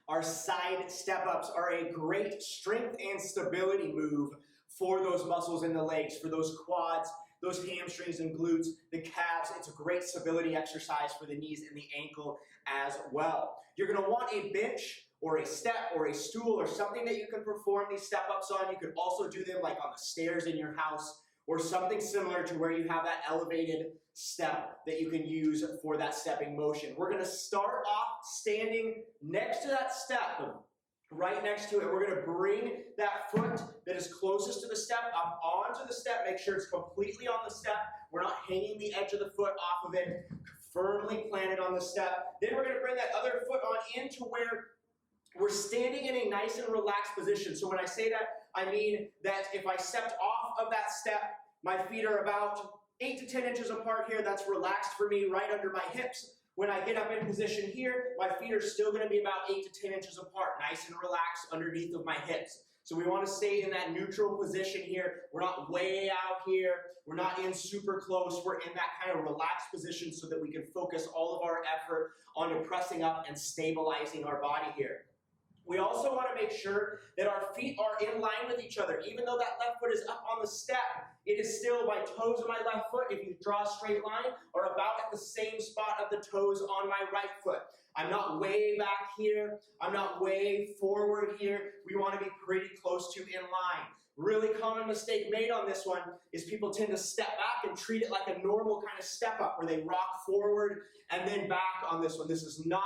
Our side step-ups are a great strength and stability move for those muscles in the legs, for those quads, those hamstrings and glutes, the calves. It's a great stability exercise for the knees and the ankle as well. You're going to want a bench or a step or a stool or something that you can perform these step-ups on. You could also do them like on the stairs in your house or something similar to where you have that elevated step that you can use for that stepping motion. We're going to start off standing next to that step, right next to it. We're going to bring that foot that is closest to the step up onto the step. Make sure it's completely on the step. We're not hanging the edge of the foot off of it, firmly planted on the step. Then we're going to bring that other foot on into where we're standing in a nice and relaxed position. So when I say that, I mean that if I stepped off of that step, my feet are about 8 to 10 inches apart here. That's relaxed for me right under my hips. When I get up in position here, my feet are still going to be about 8 to 10 inches apart, nice and relaxed underneath of my hips. So we want to stay in that neutral position here. We're not way out here. We're not in super close. We're in that kind of relaxed position so that we can focus all of our effort on pressing up and stabilizing our body here. We also want to make sure that our feet are in line with each other. Even though that left foot is up on the step, it is still my toes of my left foot, if you draw a straight line, are about at the same spot of the toes on my right foot. I'm not way back here. I'm not way forward here. We want to be pretty close to in line. Really common mistake made on this one is people tend to step back and treat it like a normal kind of step up where they rock forward and then back on this one. This is not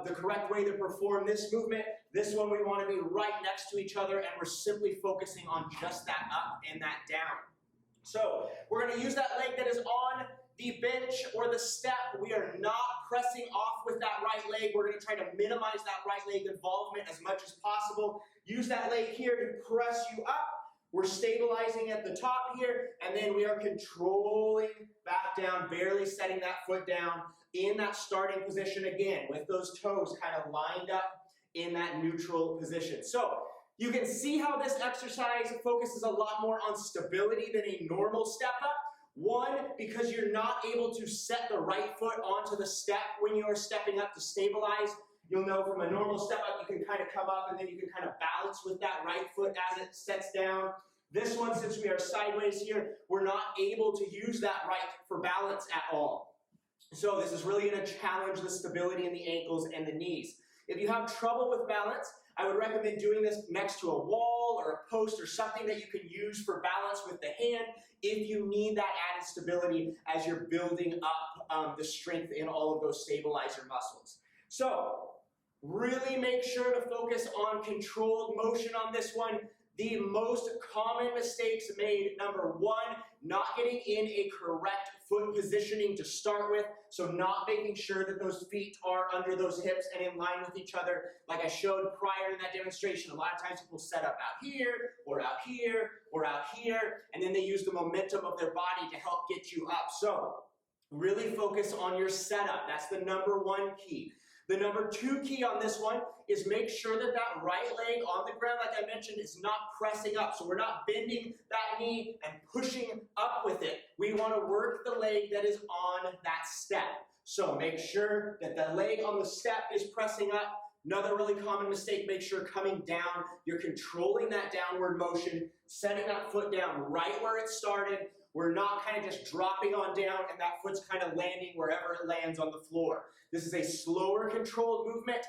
the correct way to perform this movement. This one we want to be right next to each other, and we're simply focusing on just that up and that down. So we're going to use that leg that is on the bench or the step. We are not pressing off with that right leg. We're going to try to minimize that right leg involvement as much as possible. Use that leg here to press you up. We're stabilizing at the top here, and then we are controlling back down, barely setting that foot down in that starting position again, with those toes kind of lined up in that neutral position. So you can see how this exercise focuses a lot more on stability than a normal step up. One, because you're not able to set the right foot onto the step when you are stepping up to stabilize. You'll know from a normal step up, you can kind of come up and then you can kind of balance with that right foot as it sets down. This one, since we are sideways here, we're not able to use that right for balance at all. So this is really going to challenge the stability in the ankles and the knees. If you have trouble with balance, I would recommend doing this next to a wall or a post or something that you can use for balance with the hand if you need that added stability as you're building up the strength in all of those stabilizer muscles. So really make sure to focus on controlled motion on this one. The most common mistakes made, number one, not getting in a correct foot positioning to start with, so not making sure that those feet are under those hips and in line with each other. Like I showed prior to that demonstration, a lot of times people set up out here, or out here, or out here, and then they use the momentum of their body to help get you up. So really focus on your setup. That's the number one key. The number two key on this one is make sure that that right leg on the ground, like I mentioned, is not pressing up. So we're not bending that knee and pushing up with it. We want to work the leg that is on that step. So make sure that the leg on the step is pressing up. Another really common mistake, make sure coming down, you're controlling that downward motion, setting that foot down right where it started. We're not kind of just dropping on down and that foot's kind of landing wherever it lands on the floor. This is a slower controlled movement.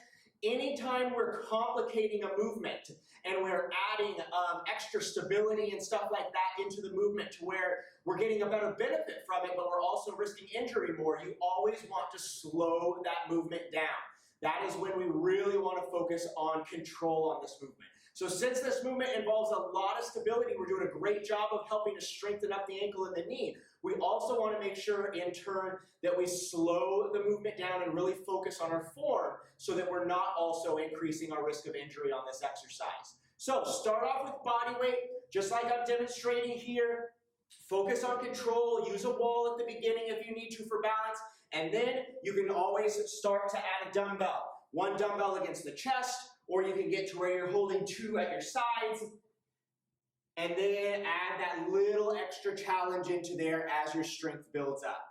Anytime we're complicating a movement and we're adding extra stability and stuff like that into the movement to where we're getting a better benefit from it, but we're also risking injury more, you always want to slow that movement down. That is when we really want to focus on control on this movement. So since this movement involves a lot of stability, we're doing a great job of helping to strengthen up the ankle and the knee. We also want to make sure in turn that we slow the movement down and really focus on our form so that we're not also increasing our risk of injury on this exercise. So start off with body weight, just like I'm demonstrating here. Focus on control, use a wall at the beginning if you need to for balance, and then you can always start to add a dumbbell. One dumbbell against the chest, or you can get to where you're holding two at your sides, and then add that little extra challenge into there as your strength builds up.